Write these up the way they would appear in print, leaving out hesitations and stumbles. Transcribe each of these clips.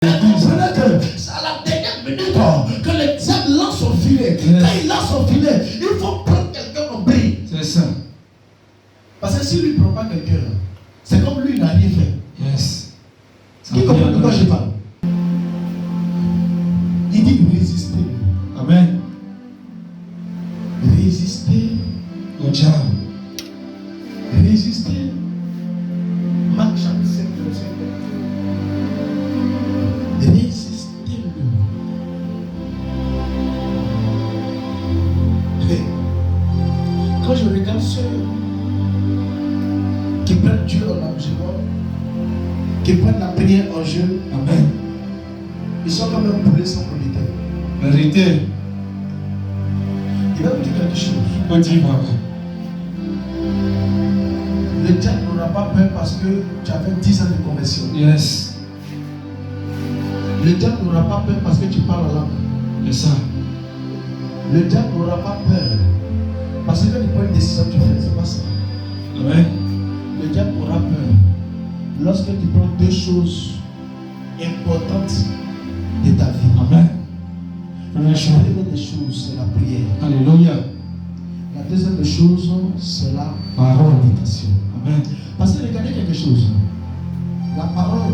C'est à la dernière minute que le diable lance son filet. Quand il lance son filet, il faut prendre quelqu'un en brille. C'est ça. Parce que s'il ne prend pas quelqu'un, c'est comme lui, il n'a rien fait. Yes. Qui comprend de quoi je parle? Il dit résister. Amen. Résister au diable. Résister. Marc chapitre 5, verset 1. Résistez-le. Quand je regarde ceux qui prennent Dieu en argument, qui prennent la prière en jeu, Amen. Ils sont comme un poulet sans polité. Vérité. Il va vous dire quelque chose. On dit, papa. Le diable n'aura pas peur parce que tu as fait 10 ans de conversion. Yes. Le diable n'aura pas peur parce que tu parles en langue. C'est ça. Le diable n'aura pas peur parce que quand il prend une décision, tu fais, c'est pas ça. Amen. Le diable aura peur lorsque tu prends deux choses importantes de ta vie. Amen. La première des choses, c'est la prière. Alléluia. La deuxième des choses, c'est la Parole. méditation. Amen. Parce que regardez quelque chose. La parole.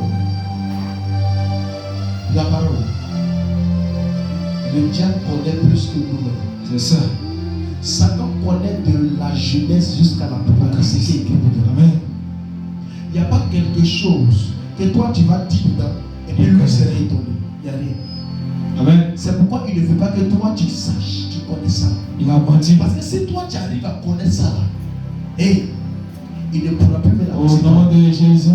Le diable connaît plus que nous-mêmes. C'est ça. Satan connaît de la jeunesse jusqu'à la plupart de ce qui est écrit dedans. Amen. Il n'y a pas quelque chose que toi tu vas dire dedans et puis lui serait étonné. Il n'y a rien. Amen. C'est pourquoi il ne veut pas que toi tu saches, tu connais ça. Il a menti. Parce que si toi tu arrives à connaître ça, et il ne pourra plus mettre la Au nom de Jésus.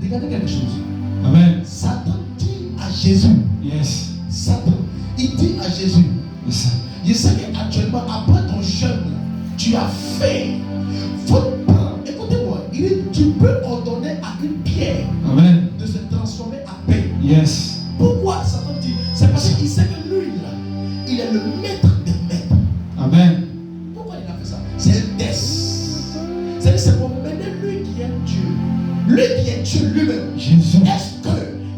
Regardez quelque chose. Amen. Satan dit à Jésus. Yes. Satan, il dit à Jésus. C'est ça. Je sais qu'actuellement, après ton jeûne, tu as faim. Faut prendre. Écoutez-moi, il dit, tu peux ordonner à une pierre Amen. de se transformer en pain. Yes. Pourquoi Satan dit? C'est parce qu'il sait que lui, là, il est le maître des maîtres. Amen. Pourquoi il a fait ça? C'est un test. C'est pour mener lui qui est Dieu. Lui qui est Dieu lui-même. Jésus. Est-ce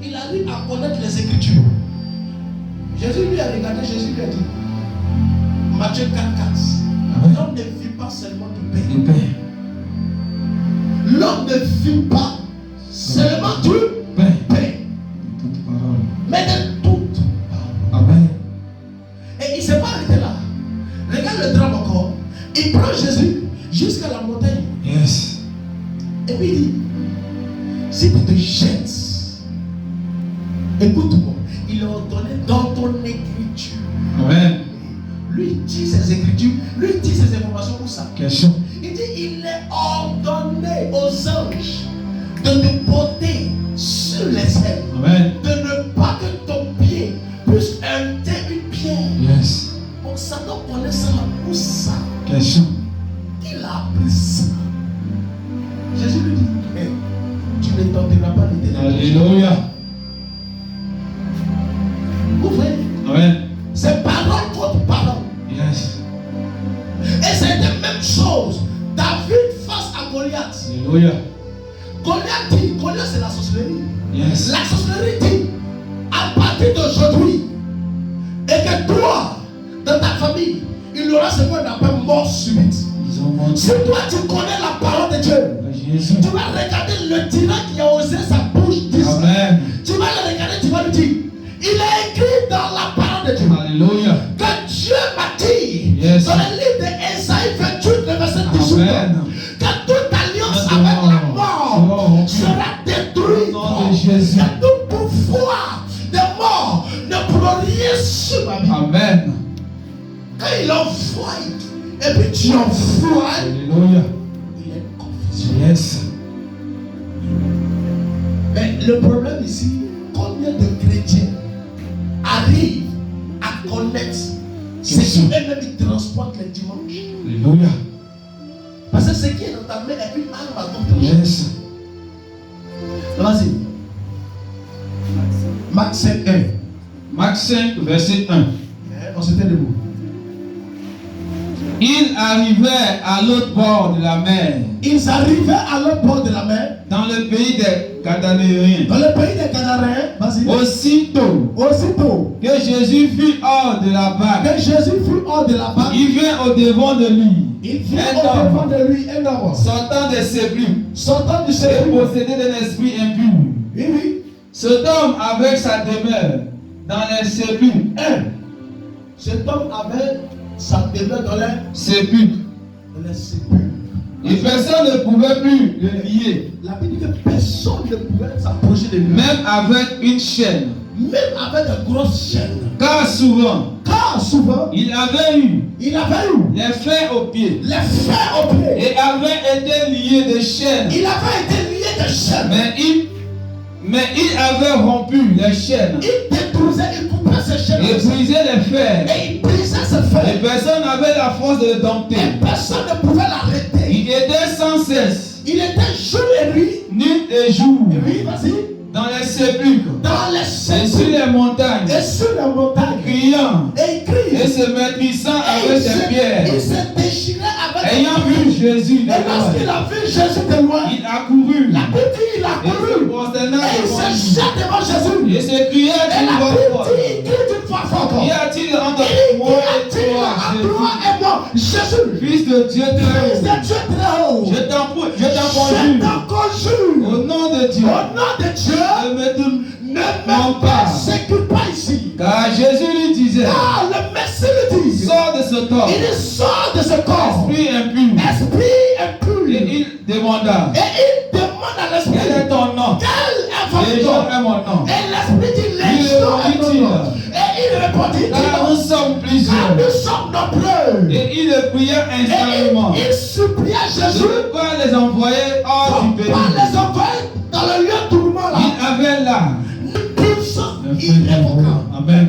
qu'il arrive à connaître les Écritures? Jésus lui a regardé, Jésus lui a dit, Matthieu 4, 4. L'homme ne vit pas seulement du pain. L'homme ne vit pas seulement du pain. Toute parole. Mais de toute parole. Amen. Et il ne s'est pas arrêté là. Regarde le drame encore. Il prend Jésus jusqu'à la montagne. Yes. Et puis il dit, si tu te jettes, écoute-moi, il est ordonné dans ton écriture. Amen. Lui dit ses écritures, lui dit ses informations pour ça. Question. Il dit, il est ordonné aux anges de te porter sur les ailes. Amen. De ne pas que ton pied puisse heurter une pierre. Yes. Donc Satan connaît ça pour ça. Question. Il a appris ça. Jésus lui dit, hey, tu ne tenteras pas l'Éternel. Alléluia. Vous voyez? Amen. C'est parole contre parole. Yes. Et c'est la même chose. David face à Goliath. Alléluia. Goliath dit, Goliath c'est la sorcellerie. Yes. La sorcellerie dit, à partir d'aujourd'hui, et que toi, dans ta famille, il y aura ce qu'on appelle mort subite. Ils ont menti. Si toi tu connais la parole de Dieu, Jésus. tu vas regarder le tyran qui a osé sa bouche dire. Amen. Tu vas le regarder, tu vas lui dire, il est écrit dans la parole de Dieu Alléluia. que Dieu m'a dit, Yes. dans le livre d'Ésaïe 28, le verset 18, Amen. que toute alliance avec la mort sera détruite. Au nom de Jésus. Que tout pouvoir de mort ne pourra rien sur ma vie. Amen. Quand il envoie, et puis tu envoies, Alléluia. il est confusion. Yes. Mais le problème ici, combien de chrétiens arrivent à connaître ce qu'eux-mêmes ils transportent les dimanches? Alléluia. Parce que ce qui est dans ta main est une arme à double tranchant. Yes. Vas-y. Marc 5, 1. Marc 5, verset 1. On s'était debout. Ils arrivaient à l'autre bord de la mer, Ils arrivaient à l'autre bord de la mer, dans le pays des Gadaléens. dans le pays des Canaréens. Vas-y. Aussitôt Aussitôt que Jésus fut hors de la barque, que Jésus fut hors de la barque, il vient au devant de lui, il vient un au devant homme de lui un homme sortant des sépulcres sortant du et sépulcre. possédé d'un esprit impur. Oui, oui. Cet homme avec sa demeure dans les sépulcres, Cet homme avait sa demeure dans les sépulcres, sépulcres. et personne ne pouvait plus le lier, La Bible dit que personne ne pouvait s'approcher de lui, même avec une chaîne, même avec de grosses chaînes. car souvent Car souvent, il avait eu il avait eu les fers aux pieds les fers au pied. et avait été lié de chaînes, Il avait été lié de chaînes. mais il avait rompu les chaînes Il détruisait, il coupait ses chaînes. et brisait les fers, Et il brisait ses et fers. personne n'avait la force de le dompter. Et personne ne pouvait l'arrêter. Il était sans cesse, Il était jour et nuit. nuit et jour, Et oui, vas-y. dans les sépulcres Dans les et sur sépulcres. les montagnes, Et sur la montagne. criant Et il crie. et se maîtrisant Et avec des pierres. il se déchirait avec Ayant des vu Jésus de Et lorsqu'il loin, a vu Jésus de loin, il accourut la Bible dit il a et se couru. prosterna Et il devant se lui jette devant Jésus. et s'écria Et d'une la voix Bible forte: dit, il crie d'une voix forte. Qu'y a-t-il entre Il moi et dit, toi, entre toi Jésus, et moi, Jésus, Fils de Dieu Fils très haut? de Dieu très haut, Je t'en je conjure, t'en conjure, au nom de Dieu, au nom de Dieu, ne me tourne ne non me pas. persécute pas ici. Car Jésus lui disait: Ah, le Messie lui dit, Sors de ce corps, il sort de ce corps, esprit impur. esprit impur. Et il demanda: Et il demande à l'esprit, Quel est ton nom? quel est Légion votre nom? est mon nom. Et l'esprit dit, Il Légion est répondit-il: mon nom. Et il répondit, Car nous sommes car plusieurs. nous sommes nombreux. Et il le pria instamment Et il supplia de Jésus ne pas les envoyer hors pour du pays. pas les envoyer dans le lieu tourment là. Il avait là Une puissance un feu irrévocable. Amen.